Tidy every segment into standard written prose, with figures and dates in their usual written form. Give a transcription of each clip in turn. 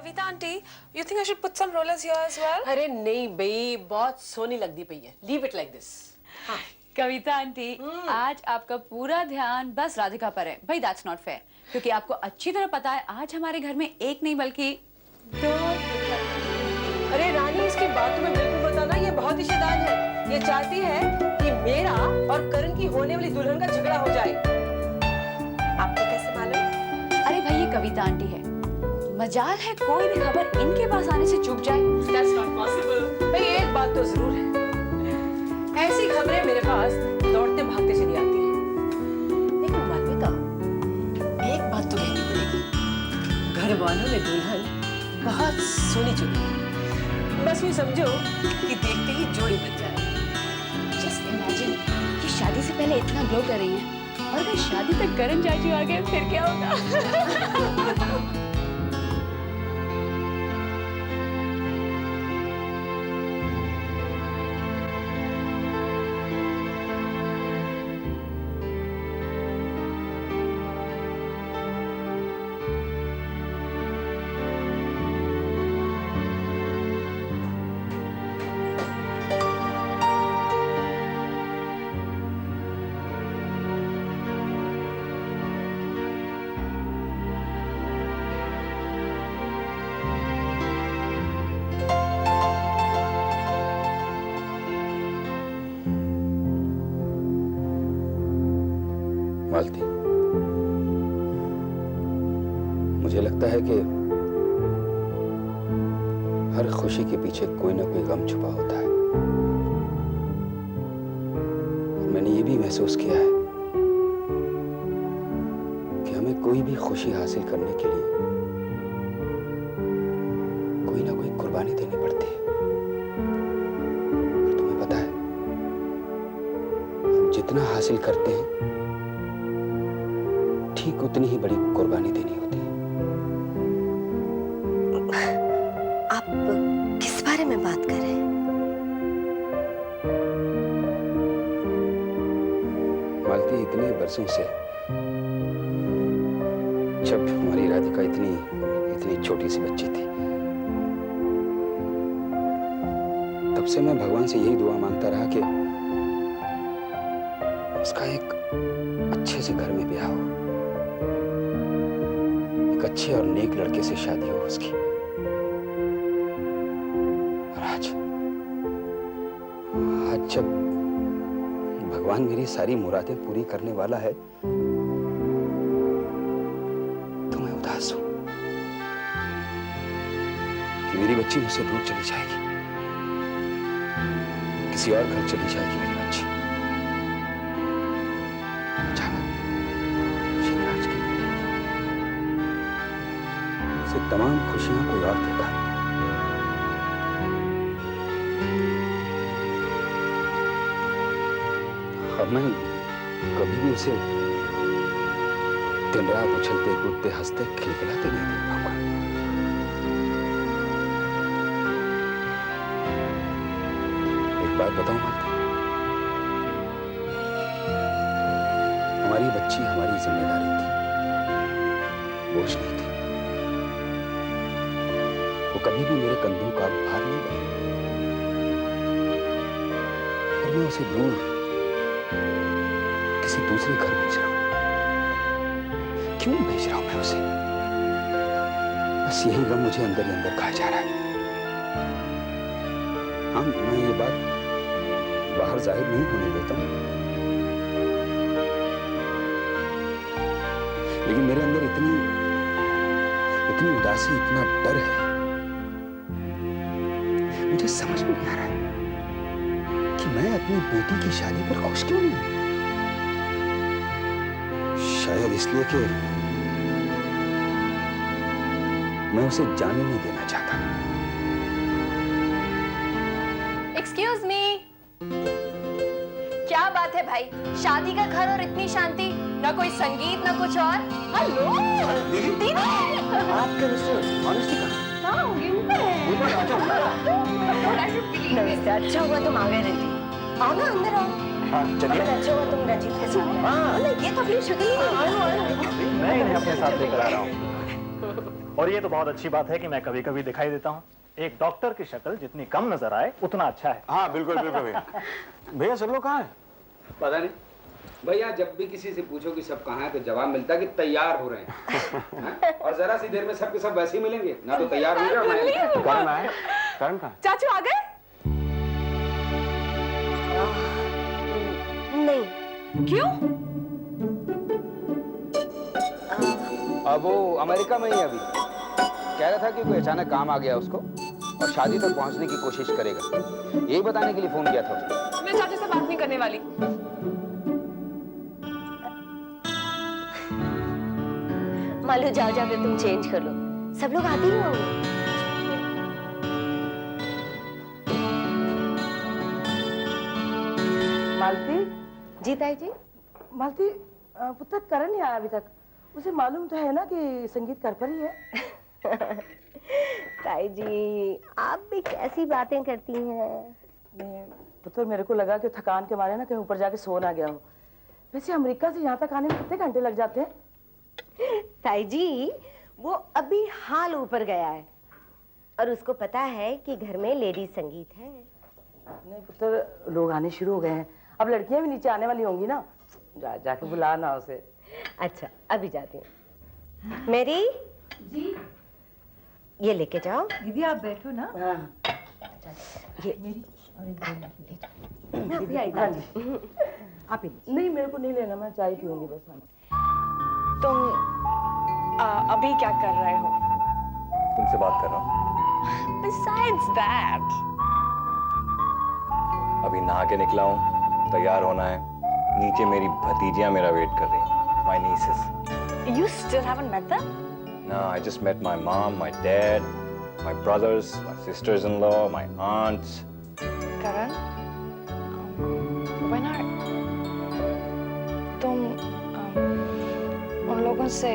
Kavita aunty, you think I should put some rollers here as well? अरे नहीं बई, बहुत सोनी लगती पई है। Leave it like this. हाँ। कविता आंटी, आज आपका पूरा ध्यान बस राधिका पर है। भाई that's not fair, क्योंकि आपको अच्छी तरह पता है आज हमारे घर में एक नहीं बल्कि दो। अरे रानी, इसकी बात तुम्हें बिल्कुल बताना, ये बहुत ही शैतान है। ये चाहती है कि मेरा और करण की होने वाली दुल्हन का झगड़ा हो जाए। आपको कैसे मालूम? अरे भाई ये कविता आंटी है, मजाल है कोई भी खबर इनके पास आने से चुप जाए। That's not possible. भाई एक बात तो जरूर है, ऐसी खबरें मेरे पास दौड़ते भागते चली आती हैं। लेकिन मालविका, एक बात तो कहनी पड़ेगी, घर वालों ने दुल्हन बहुत सोनी चुनी है। बस यूँ समझो कि देखते ही जोड़ी बन जाए। Just imagine कि शादी से पहले इतना ग्लो कर रही हैं, और अगर शादी तक करण चाचू आ गए फिर क्या होगा? मालती, मुझे लगता है कि हर खुशी के पीछे कोई ना कोई गम छुपा होता है। और मैंने ये भी महसूस किया है कि हमें कोई भी खुशी हासिल करने के लिए कोई ना कोई कुर्बानी देनी पड़ती है। और तुम्हें पता है, हम जितना हासिल करते हैं ठीक उतनी ही बड़ी कुर्बानी देनी होती है। आप किस बारे में बात कर रहे हैं? मालती, इतने बरसों से जब हमारी राधिका इतनी छोटी सी बच्ची थी, तब से मैं भगवान से यही दुआ मांगता रहा कि उसका एक अच्छे से घर में ब्याह हो, अच्छे और नेक लड़के से शादी हो उसकी। और आज जब भगवान मेरी सारी मुरादें पूरी करने वाला है तो मैं उदास हूं कि मेरी बच्ची मुझसे दूर चली जाएगी, किसी और घर चली जाएगी मेरी बच्ची। तमाम खुशियां कोई और देगा। अब मैं कभी भी उसे दिन रात उछलते कूदते हंसते खिलखिलाते नहीं देख पाऊंगा। एक बात बताऊं मालती, हमारी बच्ची हमारी जिम्मेदारी थी, बोझ नहीं थी। वो कभी भी मेरे कंधों का भार नहीं बनी। फिर मैं उसे दूर किसी दूसरे घर भेज रहा हूं। क्यों भेज रहा हूं मैं उसे? बस यही गम मुझे अंदर ही अंदर खाया जा रहा है। हाँ, मैं ये बात बाहर जाहिर नहीं होने देता हूं, लेकिन मेरे अंदर इतनी उदासी, इतना डर है, मुझे समझ में नहीं आ रहा है कि मैं अपनी बेटी की शादी पर खुश क्यों नहीं। शायद इसलिए कि मैं उसे जाने नहीं देना चाहता। एक्सक्यूज मी, क्या बात है भाई, शादी का घर और इतनी शांति, ना कोई संगीत ना कुछ और। हेलो दीदी, आपके मिस्टर ऑनेस्टी का नमस्ते, अच्छा हुआ तुम आ गए रंजीत। आओ ना, अंदर आओ। हाँ, चलिए। अच्छा हुआ तुम रंजीत के साथ आए। हाँ। ये तो अपनी शक्ल ही नहीं है। मैं इन्हें अपने साथ लेकर आ रहा हूँ। और ये तो बहुत अच्छी बात है कि मैं कभी कभी दिखाई देता हूँ। एक डॉक्टर की शक्ल जितनी कम नजर आए उतना अच्छा है। हाँ बिल्कुल बिल्कुल भैया। भैया सब लोग कहाँ हैं? पता नहीं भैया, जब भी किसी से पूछो कि सब कहाँ हैं तो जवाब मिलता है कि तैयार हो रहे हैं। हाँ? और जरा सी देर में सबके सब वैसे ही मिलेंगे, ना तो तैयार हो रहे हैं। करण आए? करण कहाँ है? चाचू आ गए? नहीं। क्यों? अब वो अमेरिका में ही है अभी। कह रहा था कि कोई अचानक काम आ गया उसको और शादी तक पहुंचने की कोशिश करेगा। यही बताने के लिए फोन किया था उसने। मैं चाचू से बात नहीं करने वाली। मालू जाओ जाकर तुम चेंज कर लो, सब लोग आते ही होंगे। मालती, जी ताई जी। मालती, पुत्र करण नहीं आया अभी तक। उसे मालूम तो है ना कि संगीत घर पर ही है। ताई जी आप भी कैसी बातें करती हैं। पुत्र मेरे को लगा कि थकान के मारे ना कहीं ऊपर जाके सो ना गया हो। वैसे अमेरिका से यहाँ तक आने में कितने घंटे लग जाते हैं? ताई जी वो अभी हाल ऊपर गया है और उसको पता है कि घर में लेडीज संगीत है। नहीं पुत्र, लोग आने शुरू हो गए हैं। अब लड़कियां भी नीचे आने वाली होंगी ना। जाके बुला ना उसे। अच्छा अभी जाती हूँ। मेरी जी ये लेके जाओ। दीदी आप बैठो ना। हाँ। ये मेरी मैं अभी आई हाँ थी। जी। आप ही नहीं, मेरे को नहीं लेना, मैं चाय पीऊंगी बस। तुम अभी क्या कर रहे हो? तुमसे बात कर रहा हूँ। Besides that, अभी नहा के निकला हूँ, तैयार होना है। नीचे मेरी भतीजियां मेरा वेट कर रही हैं। My nieces. you still haven't met them? No, I just met my mom, my dad, my brothers, my sisters-in-law, my aunts. Karan, when are तुम उन लोगों से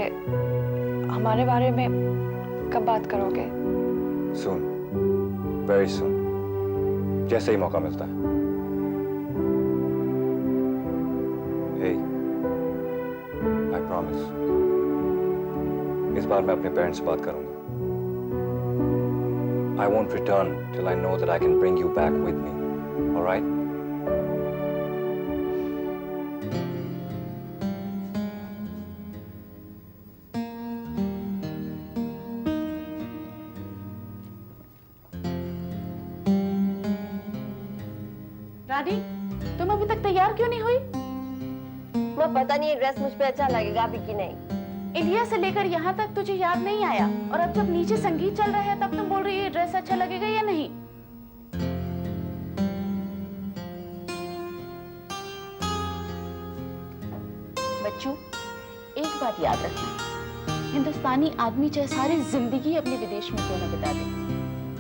हमारे बारे में कब बात करोगे? Soon, very soon. जैसे ही मौका मिलता है। Hey, I promise. इस बार मैं अपने पेरेंट्स से बात करूंगा। I won't return till I know that I can bring you back with me. All right? रानी, तुम अभी तक तैयार क्यों नहीं हुई? मैं पता नहीं ये ड्रेस मुझ पे अच्छा लगेगा अभी कि नहीं। इंडिया से लेकर यहाँ तक तुझे याद नहीं आया और अब जब नीचे संगीत चल रहा है तब तुम बोल रही है ये ड्रेस अच्छा लगेगा या नहीं? बच्चों, एक बात याद रखना, हिंदुस्तानी आदमी चाहे सारी जिंदगी अपनी विदेश में क्यों न बिता दे,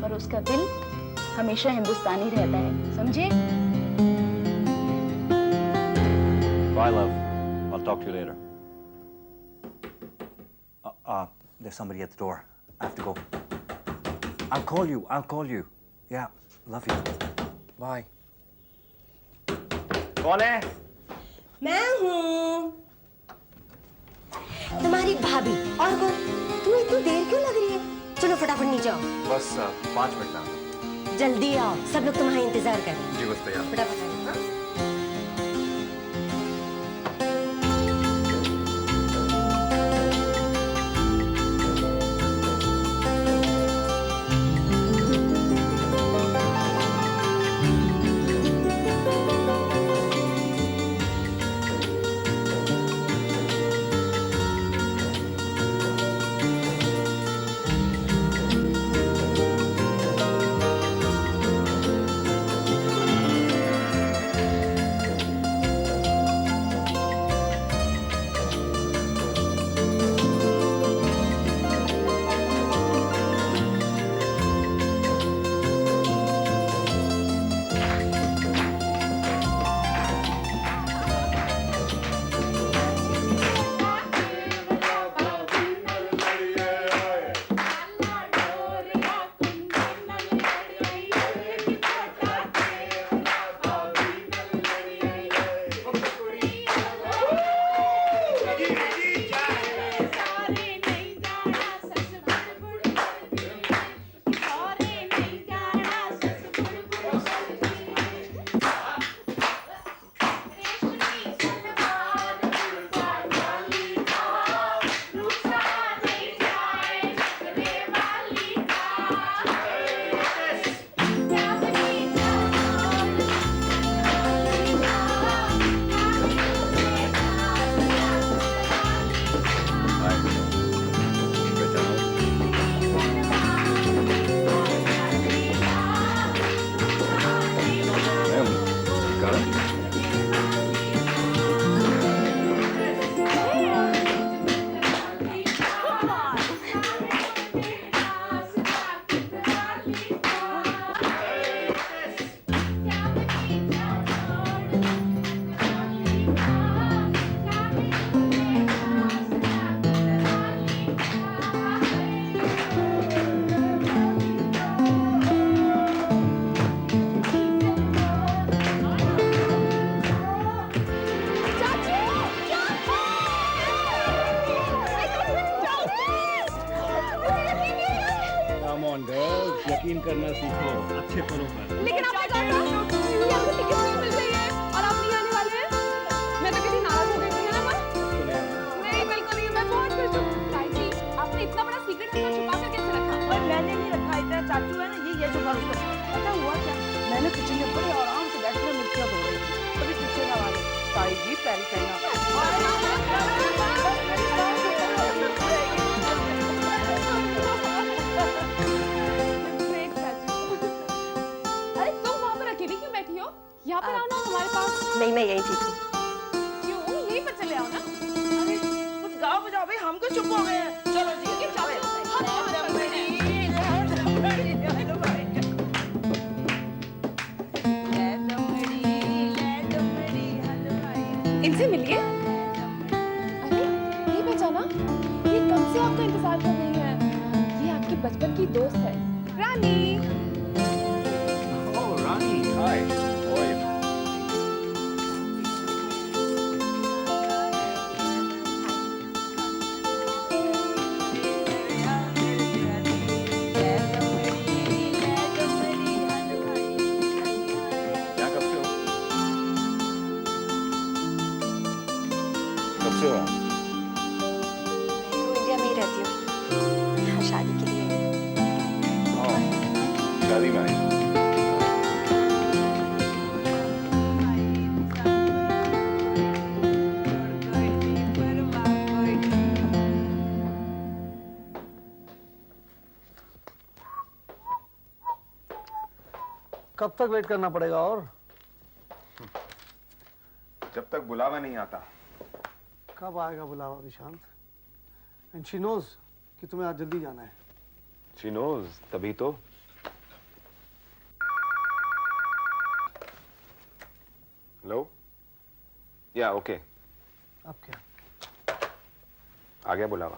पर उसका दिल हमेशा हिंदुस्तानी रहता है, समझे? Bye, love. I'll talk to you later. There's somebody at the door. I have to go. I'll call you. I'll call you. Yeah, love you. Bye. कौन है? मैं हूँ तुम्हारी भाभी। और कौन? तुम्हें इतनी देर क्यों लग रही है? चलो फटाफट नीचे आओ। बस 5 मिनट में। जल्दी आओ, सब लोग तुम्हारा इंतजार कर रहे हैं। जी बस तैयार। फटाफट आओ। हाँ? ऑन गर्ल्स, यकीन करना सीखो अच्छे पलों पर। लेकिन आपने कहा था कि आपको टिकट नहीं मिल रही है और आप नहीं आने वाले हैं। मैं तो कितनी नाराज हो गई थी, है ना माँ? नहीं बिल्कुल नहीं, मैं बहुत खुश हूँ। ताई जी, आपने इतना बड़ा सीक्रेट मुझसे छुपा कर कैसे रखा? और मैंने नहीं रखा, इतना चाचू है ना, ये जो भरोसा पता हुआ क्या, मैंने किचन में बड़े आराम से बैठ कर मिर्चियाँ धो रही थी, कभी पीछे ना आवाज ताई जी पैर अरे तुम वहाँ पर अकेली क्यों बैठी हो? यहाँ पर आओ ना हमारे पास। नहीं, मैं यही ठीक हूँ। क्यों? यहीं पर चले आओ ना। अरे कुछ गाओ बजाओ भाई, हम क्यों चुप हो गए हैं? चलो जी, क्यों चलो? हम यहाँ पर बैठे हैं। इनसे मिलिए। अरे नहीं पहचाना? ये कब से आपका इंतजार कर रही है। ये आपकी बचपन की दोस्त है, रानी। Oh, Rani, hi. How are you? क्या कब से हो? कब से हो आप? मैं तो इंडिया में ही रहती हूँ, यहाँ शादी के लिए। शादी में आई। कब तक वेट करना पड़ेगा? और जब तक बुलावा नहीं आता। कब आएगा बुलावा विशांत? एंड शी नोज कि तुम्हें आज जल्दी जाना है। शी नोज, तभी तो। हेलो, या ओके, अब क्या? आ गया बुलावा।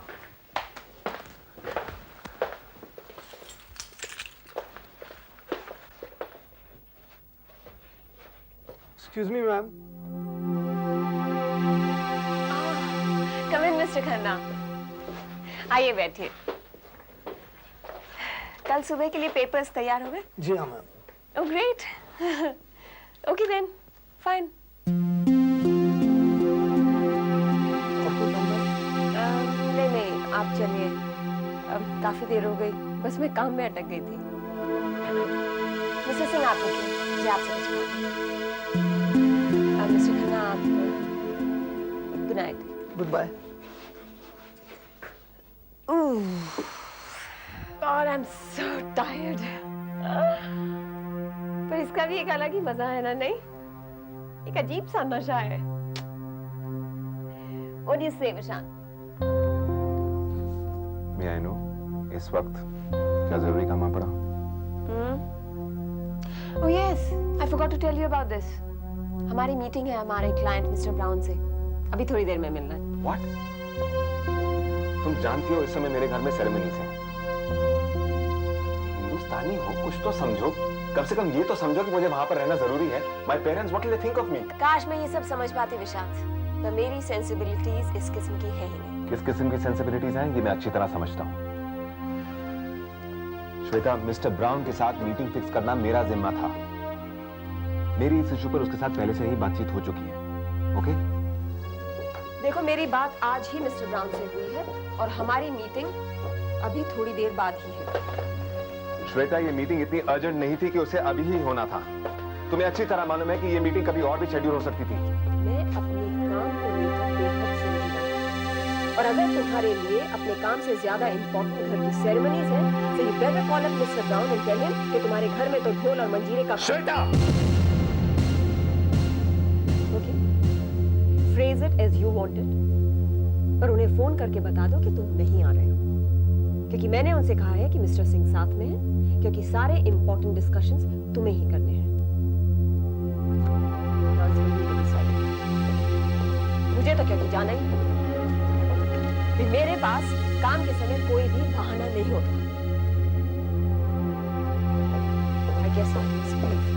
Excuse me ma'am. Come in mister Khanna, आइए बैठिए। कल सुबह के लिए पेपर्स तैयार हो गए? जी हाँ ma'am. Oh great. Okay then, fine. और कोई काम है? नहीं नहीं, आप चलिए, अब काफी देर हो गई, बस मैं काम में अटक गई थी। मिस्टर सिंह, आप रुकिए, मुझे आपसे कुछ काम है। मिस्टर खन्ना, आप good night. Good bye. God, I'm so tired. पर इसका भी एक अलग ही मजा है ना, नहीं? एक अजीब सा नशा है। What do you say, Vishant? मैं आई नो, इस वक्त क्या जरूरी काम आ पड़ा? Oh yes, I forgot to tell you about this. हमारी मीटिंग है हमारे क्लाइंट मिस्टर ब्राउन से, अभी थोड़ी देर में मिलना है। What? तुम जानती हो इस समय मेरे घर में सेरेमनीज है। हिंदुस्तानी हो, कुछ तो समझो, कम से कम ये तो समझो कि मुझे वहां पर रहना जरूरी है। My parents, what will they think of me? काश मैं ये सब समझ पाती विशांत, पर मेरी सेंसिबिलिटीज इस किस्म की है ही नहीं। किस किस्म की सेंसिबिलिटीज हैं ये मैं अच्छी तरह समझता हूँ। श्वेता, मिस्टर ब्राउन के साथ मीटिंग फिक्स करना मेरा जिम्मा था। मेरी इस इशू पर उसके साथ पहले से ही बातचीत हो चुकी है। ओके? देखो, मेरी बात आज ही मिस्टर ब्राउन से हुई है और हमारी मीटिंग अभी थोड़ी देर बाद ही है। श्वेता, ये मीटिंग इतनी अर्जेंट नहीं थी कि उसे अभी ही होना था। तुम्हें अच्छी तरह मालूम है कि ये मीटिंग कभी और भी शेड्यूल हो सकती थी। मैं अपने काम को लेकर बेहद संजीदा, और अगर तुम्हारे लिए अपने काम से ज्यादा इम्पोर्टेंट घर की सेरेमनीज है, तो you better call up mister Brown and tell him कि तुम्हारे घर में तो ढोल और मंजीरे का Shweta! Okay, phrase it as you want it, पर उन्हें फोन करके बता दो कि तुम नहीं आ रहे हो, क्योंकि मैंने उनसे कहा है कि मिस्टर सिंह साथ में है, क्योंकि सारे इंपॉर्टेंट डिस्कशंस तुम्हें ही करने हैं। मुझे तो क्योंकि जाना ही है। मेरे पास काम के समय कोई भी बहाना नहीं होता। I guess I'll just leave.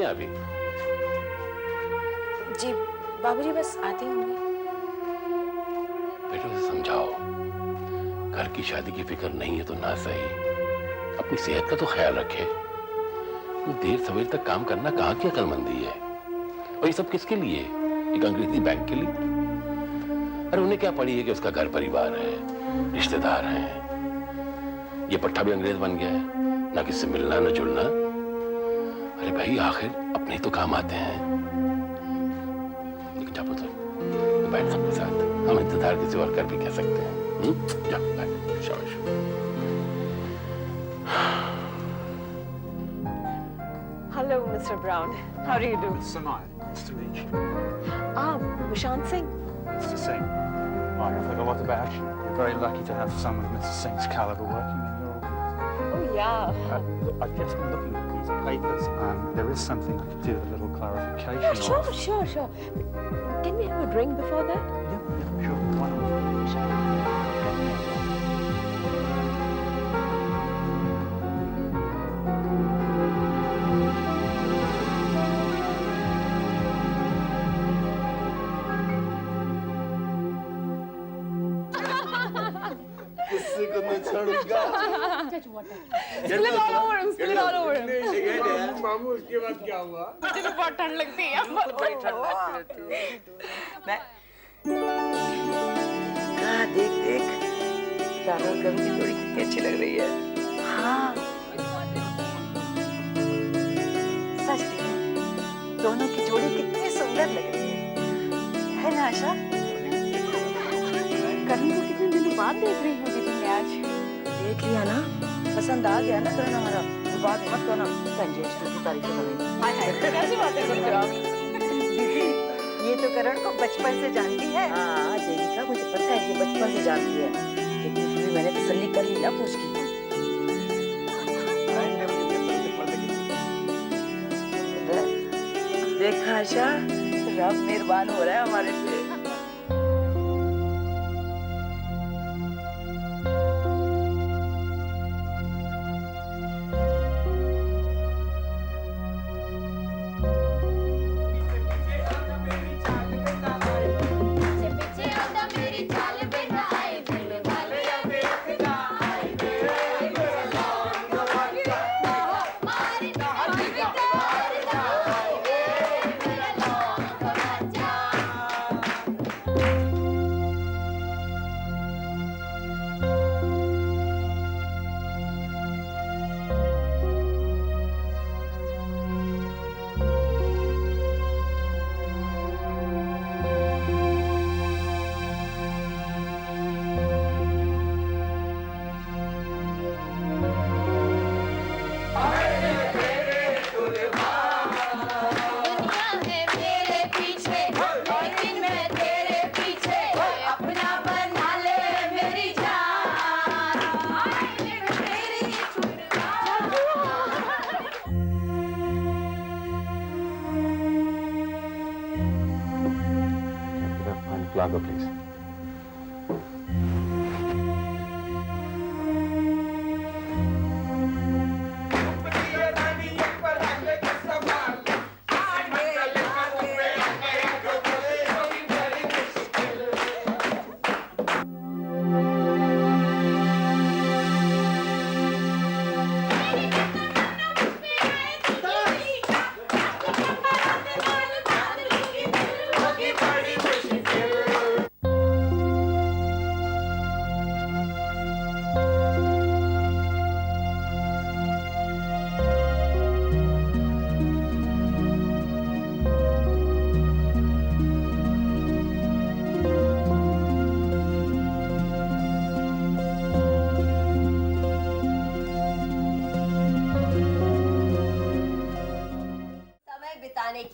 है अभी? जी बाबूजी बस आते होंगे। बेटे उसे समझाओ, घर की शादी की फिक्र नहीं है तो ना सही, अपनी सेहत का तो ख्याल रखे। ये देर सवेर तक काम करना कहाँ की अक्लमंदी है? और ये सब किसके लिए? एक अंग्रेजी बैंक के लिए? अरे उन्हें क्या पड़ी है कि उसका घर परिवार है, रिश्तेदार हैं। ये पट्टा भी अंग्रेज बन गया है, ना किससे मिलना ना जुलना। अरे भाई आखिर अपने ही तो काम आते हैं। लेकिन जा पुत्र, बैठ सबके साथ, हम इंतजार किसी और कर भी कह सकते हैं। जा बैठ, शाबाश। Hello, Mr. Brown. How do you do? Samay, nice to meet you. Vishant Singh. Mr. Singh, I've heard a lot about you. You're very lucky to have someone of Mr. Singh's caliber working in your organisation. Oh, yeah. Look, I've just been looking at these papers, and there is something I could do with a little clarification of. Sure. Can we have a drink before that? Yeah, sure. Why not? किसी को मैं छोड़ूंगा। Spill it all over him. Spill it all over him. मामू उसके बाद क्या हुआ? मुझे तो बहुत ठंड लगती है। मैं देख राघव और करुण की जोड़ी कितनी अच्छी लग रही है। हाँ सच में दोनों की जोड़ी कितनी सुंदर लग रही है ना आशा? करण को कितने दिनों बाद देख रही हूँ दीदी मैं आज। देख लिया ना, पसंद आ गया ना करण हमारा। बात मत करो ना, संजय की तारीफ कर कैसी बातें करते हो आप? ये तो करण को बचपन से जानती है। हाँ देविका, मुझे पता है कि बचपन से जानती है, लेकिन फिर भी मैंने तसल्ली कर ली ना पूछ की। देखा आशा, रब मेहरबान हो रहा है हमारे पे। Lager, please.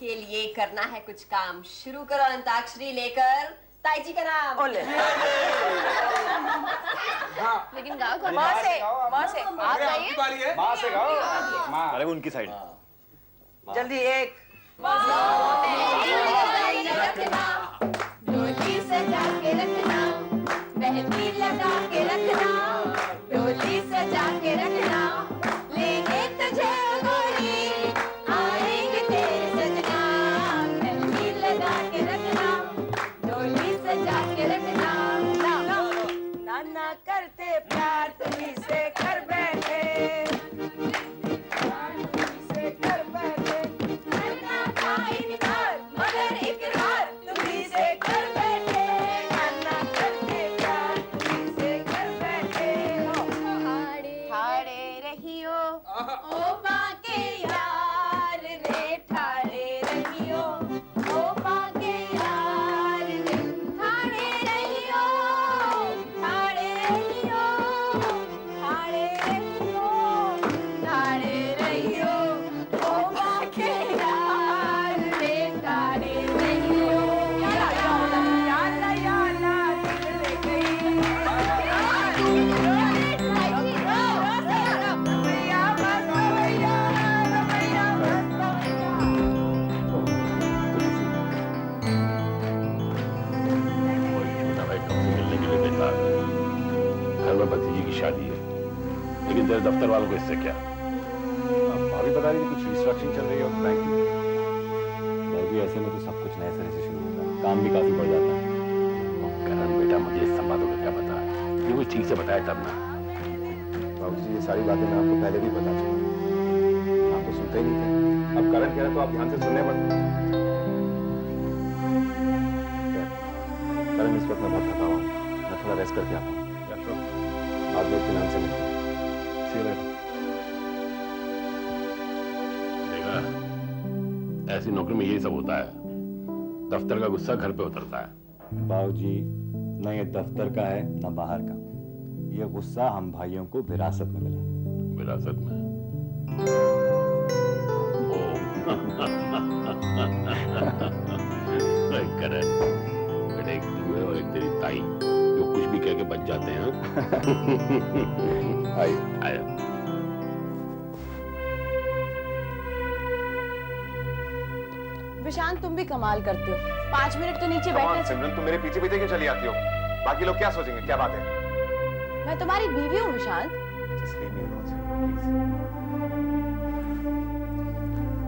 के लिए करना है कुछ काम। शुरू करो अंताक्षरी लेकर ताईजी का नाम। ओले। लेकिन गाओ कौन? माँ से आप गाइए। माँ से गाओ। माँ। अरे वो उनकी साइड। जल्दी एक। रखना, डोली सजा के रखना, मेहंदी लगा के रखना, डोली सजा के रखना, लेने तुझे गोरी आएंगे तेरे लेकिन तेरे दफ्तर वालों को इससे क्या? भाभी बता रही थी कुछ रिस्ट्रक्चरिंग चल रही है बैंक की। भाभी ऐसे में तो सब कुछ नए सिरे से शुरू होता है, काम भी काफी बढ़ जाता है। करण बेटा, मुझे इस संवादों का क्या पता? ये कुछ ठीक से बताया तब ना। बाबूजी ये सारी बातें मैं आपको पहले भी बता चुका हूँ, आप तो सुनते ही नहीं थे। अब करण कह रहे तो आप ध्यान से सुनने मत। करण इस वक्त मैं बहुत थका हुआ हूँ, मैं थोड़ा रेस्ट करके आता हूँ। बाद में इत्मीनान से मिलते हैं। See you later. देखा, ऐसी नौकरी में यही सब होता है। दफ्तर का गुस्सा घर पे उतरता है। बाबूजी न ये दफ्तर का है न बाहर का, ये गुस्सा हम भाइयों को विरासत में मिला। विरासत में? करण बेटा, एक तू है और एक तेरी ताई, जो कुछ भी कह के बच जाते हैं। आइए। आया। विशांत, तुम भी कमाल करते हो। 5 मिनट तो नीचे बैठे। सिमरन तुम मेरे पीछे पीछे क्यों चली आती हो? बाकी लोग क्या सोचेंगे, क्या बात है? मैं तुम्हारी बीवी हूँ Vishant. Just leave me alone, please.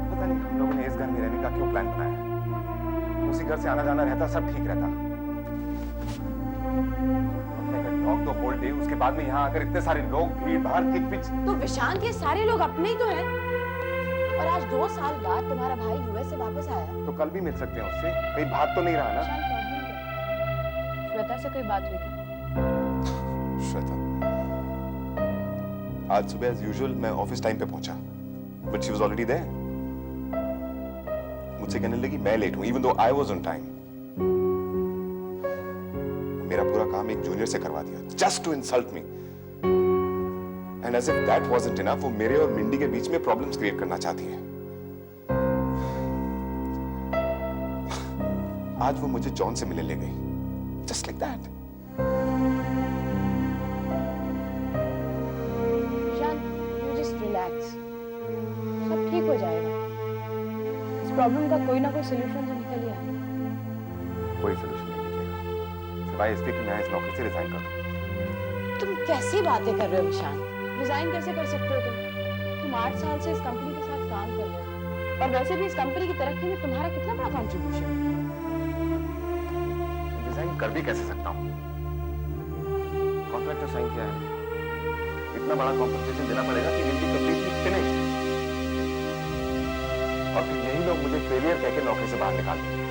पता नहीं हम लोगों ने इस घर में रहने का क्यों प्लान बनाया है। उसी घर से आना जाना रहता, सब ठीक रहता। डॉग तो होल डे, उसके बाद में यहाँ आकर इतने सारे लोग, भीड़ भाड़, किच पिच। तो विशांत, ये सारे लोग अपने ही तो हैं। और आज 2 साल बाद तुम्हारा भाई यूएस से वापस आया। तो कल भी मिल सकते हैं उससे, कहीं भाग तो नहीं रहा ना? श्वेता से कोई बात हुई थी? श्वेता, आज सुबह एज यूजुअल मैं ऑफिस टाइम पे पहुंचा, but she was already there. मुझसे कहने लगी मैं लेट हूं, even though I was on time. मेरा पूरा काम एक जूनियर से करवा दिया, just to insult me. And as if that wasn't enough, वो मेरे और मिंडी के बीच में प्रॉब्लम्स क्रिएट करना चाहती है। आज वो मुझे जॉन से मिलने ले गई, जस्ट लाइक दैट। रिलैक्स, सब ठीक हो जाएगा। इस प्रॉब्लम का कोई ना कोई सलूशन तो निकल ही आएगा। कोई सलूशन नहीं निकलेगा, सिवाय इसके कि मैं इस नौकरी से रिजाइन कर दूं। तुम कैसी बातें कर रहे हो विशांत? रिजाइन कैसे कर सकते हो तुम 8 साल से इस कंपनी के साथ काम कर रहे हो, और वैसे भी इस कंपनी की तरक्की में तुम्हारा कितना बड़ा कंट्रीब्यूशन है। रिजाइन कर भी कैसे सकता हूँ? कॉन्ट्रैक्ट तो साइन किया है, इतना बड़ा कॉम्पनसेशन देना पड़ेगा कि विल बी कंप्लीटली फिनिश्ड। और फिर यही लोग मुझे फेलियर कहकर नौकरी से बाहर निकाल देंगे।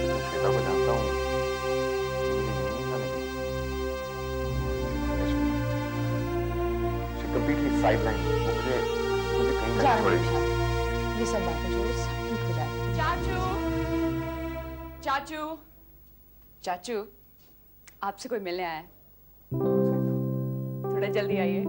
मैं श्वेता को जानता हूँ, कंप्लीटली साइडलाइन, मुझे कहीं नहीं छोड़ेगी। ये सब बातें जो सब ठीक हो जाएगा। चाचू, चाचू, चाचू, आपसे कोई मिलने आया है, थोड़ा जल्दी आइए।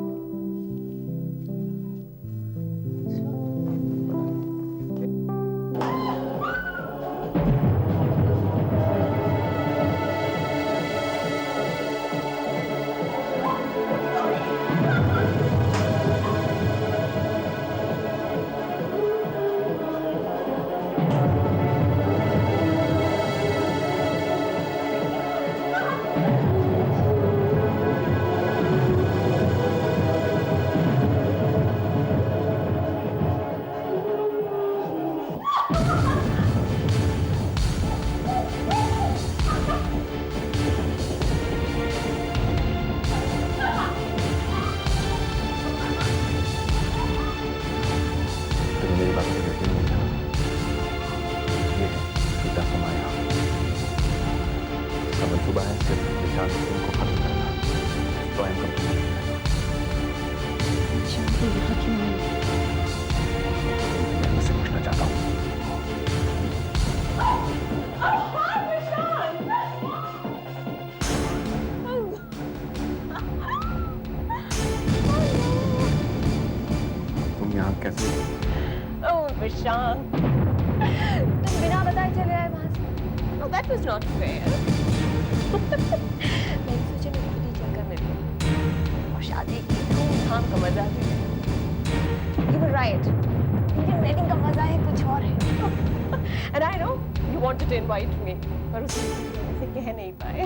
सुबह है सिर्फ विशाल सिंह को खत्म करना, तो आई एम कंप्लीट। मैं मुझसे पूछना चाहता हूँ। तुम यहाँ कैसे? ओह विशाल, तुम बिना बताए चले आए वहां से। No, that was not fair. मैंने सोचा मेरी खुद ही चक्कर में भी और शादी की धूमधाम का मजा भी है। You were right. Indian wedding का मजा है कुछ और है। And I know you wanted to invite me, पर उसे कह नहीं पाए।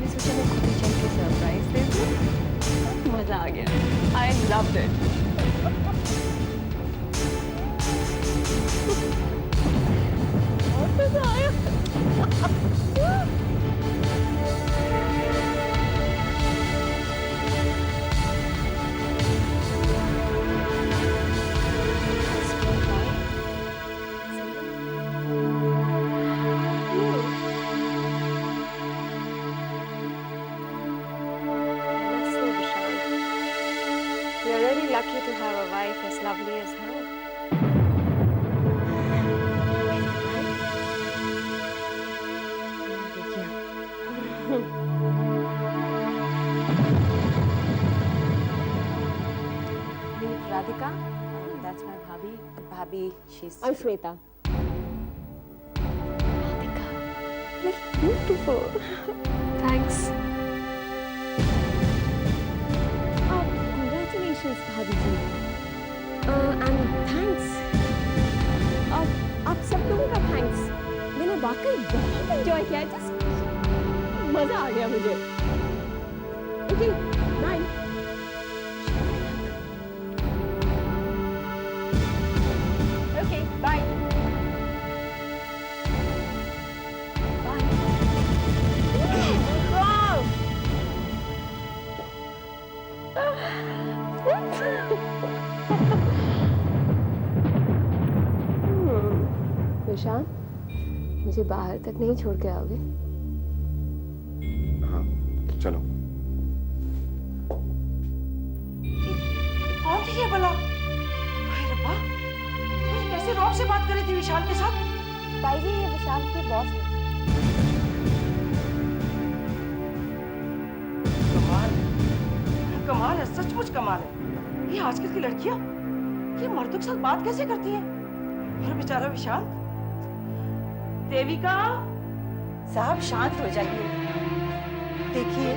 मैंने सोचा मैं खुद ही चल के सरप्राइज दे दूं। मजा आ गया। I loved it. बहुत मजा आया। You're really lucky to have a wife as lovely as her. Meet Radhika. That's my bhabhi. Bhabhi, she's. I'm Shweta. Radhika. Like beautiful. Thanks. Congratulations, भाभी जी। And thanks. आप सब लोगों का thanks. मैंने वाकई बहुत enjoy किया है। Just मजा आ गया मुझे। Okay, bye. Okay, bye. Bye. Wow. विशाल, मुझे बाहर तक नहीं छोड़ के आओगे? हाँ चलो। कौन थी ये भला? हाय रब्बा, तुम कैसे रॉब से बात कर रही थी विशाल के साथ? ताई जी ये विशाल के बॉस है। कमाल, कमाल है, सचमुच कमाल है। ये आजकल की लड़कियां ये मर्दों के साथ बात कैसे करती हैं? और बेचारा विशाल। देविका, साहब शांत हो जाइए। देखिए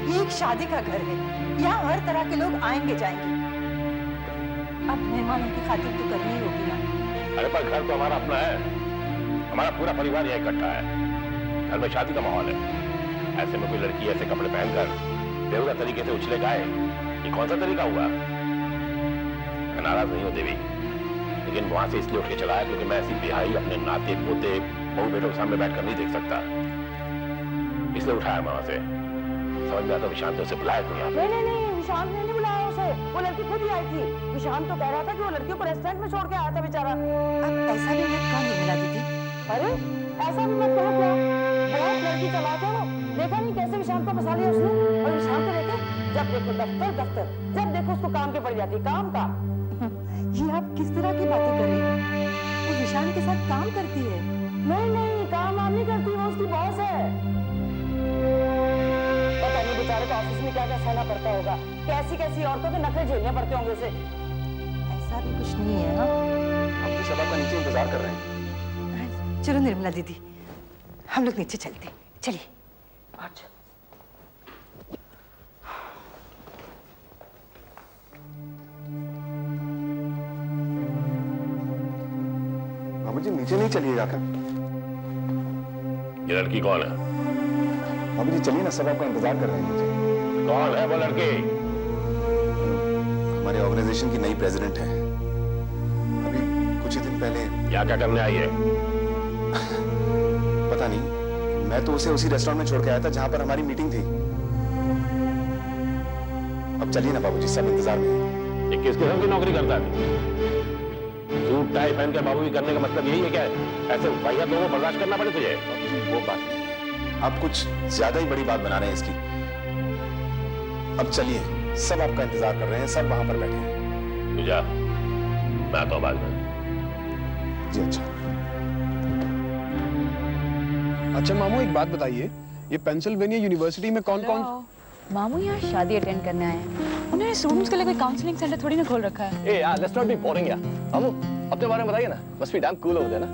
ये एक शादी का घर है, यहाँ हर तरह के लोग आएंगे जाएंगे। अब मेहमानों की खातिर तो करनी ही होगी ना। अरे पर घर तो हमारा अपना है, हमारा पूरा परिवार यहाँ इकट्ठा है। घर में शादी का माहौल है। ऐसे में कोई लड़की ऐसे कपड़े पहनकर बेहुदा तरीके से उछले गाए, ये कौन सा तरीका हुआ? मैं नाराज नहीं हूँ देवी, लेकिन वहां से इसलिए उठ के चला है क्योंकि मैं ऐसी बिहाई अपने नाते पोते बहू बेटों के सामने बैठकर नहीं देख सकता, इसलिए उठाया वहां से। समझ में आता विशांत उसे बुलाया क्यों यहाँ पे? नहीं, विशांत ने नहीं बुलाया उसे, वो लड़की खुद ही आई थी। विशांत तो कह रहा था कि वो लड़कियों को रेस्टोरेंट में छोड़ के आया था बेचारा। अब ऐसा भी मत कहा निर्मला दीदी। अरे ऐसा भी मत कहो क्या? बहुत लड़की चलाक है वो, देखा नहीं कैसे विशांत को फंसा लिया उसने? और विशांत को देखे, जब देखो दफ्तर दफ्तर, जब देखो उसको काम की पड़ जाती है, काम। ये आप किस तरह की बातें कर रही हो? वो विशांत के साथ काम करती है। नहीं, काम नहीं करती, वो उसकी बॉस है। पता नहीं बेचारे को ऑफिस में क्या क्या सहना पड़ता होगा, कैसी औरतों के नखरे झेलने पड़ते होंगे उसे। ऐसा भी कुछ नहीं है। हाँ हम तो सब आपका नीचे इंतजार कर रहे हैं। चलो निर्मला दीदी, हम लोग नीचे चलते हैं। चलिए। अच्छा मुझे नीचे नहीं चलिएगा क्या? ये लड़की कौन है? अभी जी चलिए ना, सब आपका इंतजार कर रहे हैं नीचे। कौन है वो लड़की? हमारे ऑर्गेनाइजेशन की नई प्रेसिडेंट है। अभी कुछ ही दिन पहले। क्या करने आई है? पता नहीं, मैं तो उसे उसी रेस्टोरेंट में छोड़ के आया था जहां पर हमारी मीटिंग थी। अब चलिए ना बाबूजी, सब इंतजार में हैं। ये किस किस्म की नौकरी करता है? सूट टाई पहन के बाबू करने का मतलब यही है क्या? ऐसे वाहियात लोगों को बर्दाश्त करना पड़े तुझे? वो बात नहीं है, आप कुछ ज्यादा ही बड़ी बात बना रहे हैं इसकी। अब चलिए, सब आपका इंतजार कर रहे हैं, सब वहां पर बैठे हैं। तू जा, मैं आता हूं बाद में। जी अच्छा। अच्छा मामू, एक बात बताइए, ये पेंसिल्वेनिया यूनिवर्सिटी में कौन मामू यहाँ शादी अटेंड करने आए हैं। उन्होंने स्टूडेंट्स के लिए कोई काउंसलिंग सेंटर थोड़ी ना खोल रखा है। ए यार, लेट्स नॉट बी बोरिंग यार। मामू अपने बारे में बताइए ना, मस्ट बी डैम कूल हो गया ना।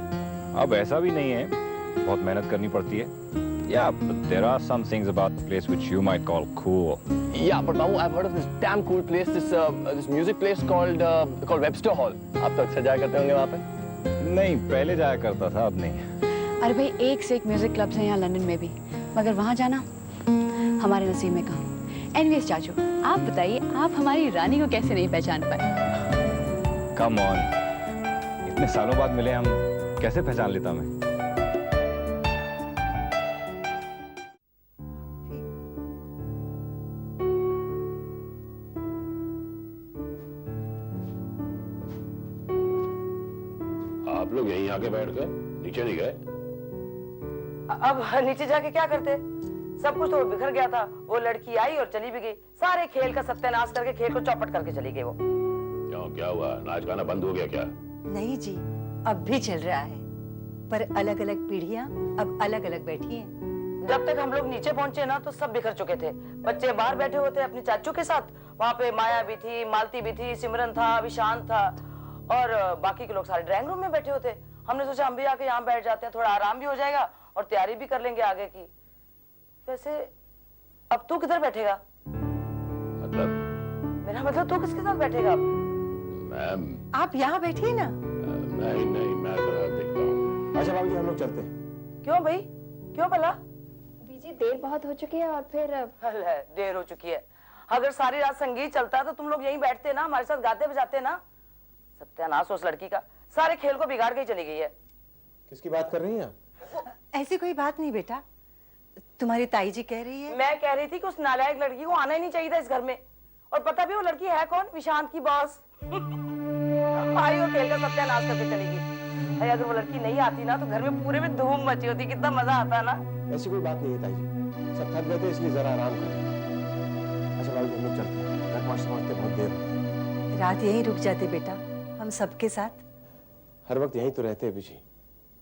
अब ऐसा भी नहीं है, बहुत मेहनत करनी पड़ती है। Yeah, but there are some things about the place which you might call cool. Yeah, but Mamu, I've heard of this damn cool place, this music place called Webster Hall. आप तो अक्सर जाया करते होंगे वहाँ पे? नहीं, पहले जाया करता था, अब नहीं। अरे भाई, एक से एक म्यूजिक क्लब्स हैं यहाँ लंदन में भी, मगर वहाँ जाना हमारे नसीब में कहाँ। एनीवेज चाचू, आप बताइए, आप हमारी रानी को कैसे नहीं पहचान पाए? कम ऑन, इतने सालों बाद मिले हम, कैसे पहचान लेता मैं? आप लोग यहीं आके बैठ गए, नीचे नहीं गए? अब नीचे जाके क्या करते? सब कुछ तो बिखर गया था। वो लड़की आई और चली भी गई, सारे खेल का सत्यानाश करके खेल को चौपट करके चली गई वो। क्यों, क्या हुआ? नाच गाना बंद हो गया क्या? नहीं जी, अब भी चल रहा है, पर अलग अलग पीढ़ियां अब अलग अलग बैठी हैं। जब तक हम लोग नीचे पहुंचे ना तो सब बिखर चुके थे। बच्चे बाहर बैठे हुए थे अपने चाचू के साथ, वहाँ पे माया भी थी, मालती भी थी, सिमरन था, विशांत था और बाकी के लोग सारे ड्राइंग रूम में बैठे हुए थे। हमने सोचा हम भी आके यहाँ बैठ जाते हैं, थोड़ा आराम भी हो जाएगा और तैयारी भी कर लेंगे आगे की। वैसे अब तू किधर बैठेगा? मतलब? मेरा मतलब तू किसके साथ बैठेगा? मैम, आप यहाँ बैठिए ना। नहीं नहीं, मैं जरा देखता हूँ। अच्छा बाबूजी, हम लोग चलते हैं। क्यों भाई, क्यों भला? बीजी देर बहुत हो चुकी है और फिर देर हो चुकी है। अगर सारी रात संगीत चलता तो तुम लोग यहीं बैठते ना, हमारे साथ गाते बजाते ना। सत्यानाश उस लड़की का, सारे खेल को बिगाड़ के ही चली गई है। किसकी बात कर रही हैं आप? ऐसी कोई बात नहीं बेटा, तुम्हारी ताई जी कह रही है। मैं कह रही थी कि उस नालायक लड़की को आना ही नहीं चाहिए था इस घर में। और पता भी वो लड़की है कौन? विशांत की बॉस। आई और खेल का सत्यानाश करके चली गई। भाई अगर वो लड़की नहीं आती ना तो घर में पूरे में धूम मची होती, कितना मजा आता ना। ऐसी कोई बात नहीं है ताई जी, सब थक गए थे इसलिए जरा आराम कर रहे हैं। अच्छा बाबूजी, हम लोग चलते हैं, घर पहुंचते पहुंचते बहुत देर हो गई। रात यहीं रुक जाते बेटा, हम सबके साथ। हर वक्त यहीं तो रहते हैं बीजी,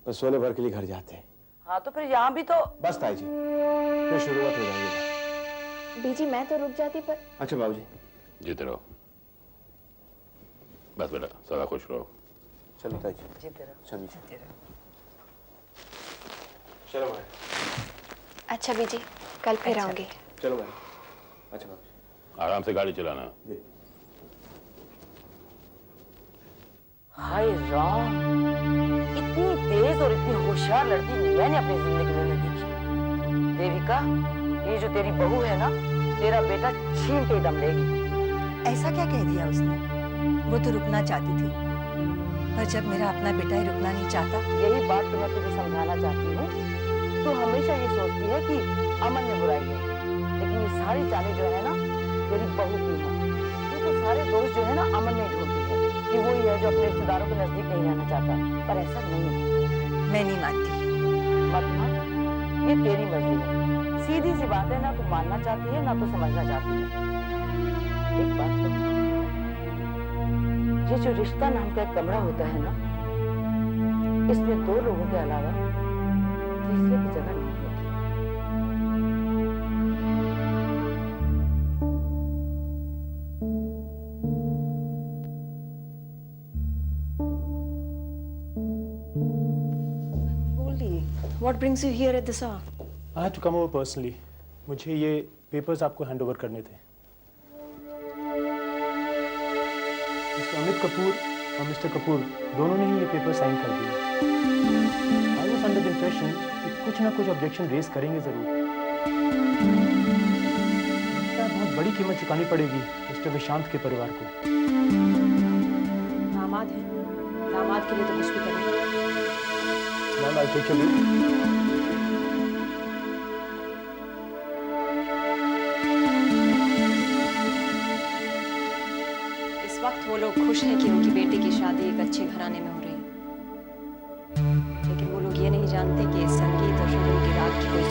बस सोने भर के लिए घर जाते हैं। हाँ तो फिर यहाँ भी तो। बस ताई जी, फिर शुरुआत हो जाएगी। बीजी मैं तो रुक जाती पर। अच्छा बाबूजी, जीते रहो। बस बेटा, सदा खुश रहो। चलो ताई जी, जीते रहो। चलो जीते रहो। चलो भाई। अच्छा बीजी, कल फिर आऊंगी। चलो भाई। अच्छा बाबूजी, आराम से गाड़ी चलाना। हाय राम, इतनी तेज और इतनी होशियार लड़की मैंने अपनी जिंदगी में नहीं देखी। देविका, ये जो तेरी बहू है ना, तेरा बेटा छीन के दम लेगी। ऐसा क्या कह दिया उसने? वो तो रुकना चाहती थी, पर जब मेरा अपना बेटा ही रुकना नहीं चाहता। यही बात तो मैं तुझे समझाना चाहती हूँ। तू हमेशा ये सोचती है कि अमन में बुराई है, लेकिन ये सारी चालें जो है ना तेरी बहू की है। तू तो सारे दोष जो है ना अमन में ढूंढती है कि वो ही है जो अपने रिश्तेदारों के नजदीक नहीं रहना चाहता, पर ऐसा नहीं है। मैं नहीं मानती। मत मान, ये तेरी मर्जी है। सीधी सी बात है, ना तू मानना चाहती है ना तू समझना चाहती है। एक बात तो, ये जो रिश्ता नाम का एक कमरा होता है ना, इसमें दो लोगों के अलावा तीसरे की जगह नहीं होती। What brings you here at this hour? I had to come over personally. मुझे ये पेपर्स आपको हैंड ओवर करने थे। मिस्टर अमित कपूर और मिस्टर कपूर दोनों ने ही ये पेपर साइन कर दिए। I was under the impression कि कुछ ना कुछ ऑब्जेक्शन रेज करेंगे जरूर। बहुत बड़ी कीमत चुकानी पड़ेगी मिस्टर विशांत के परिवार को। दामाद है, दामाद के लिए तो कुछ भी करेंगे। Ma'am, I'll take your leave. इस वक्त वो लोग खुश हैं कि उनकी बेटी की शादी एक अच्छे घराने में हो रही है, लेकिन वो लोग ये नहीं जानते कि इस संगीत और फिल्म की रात की कोई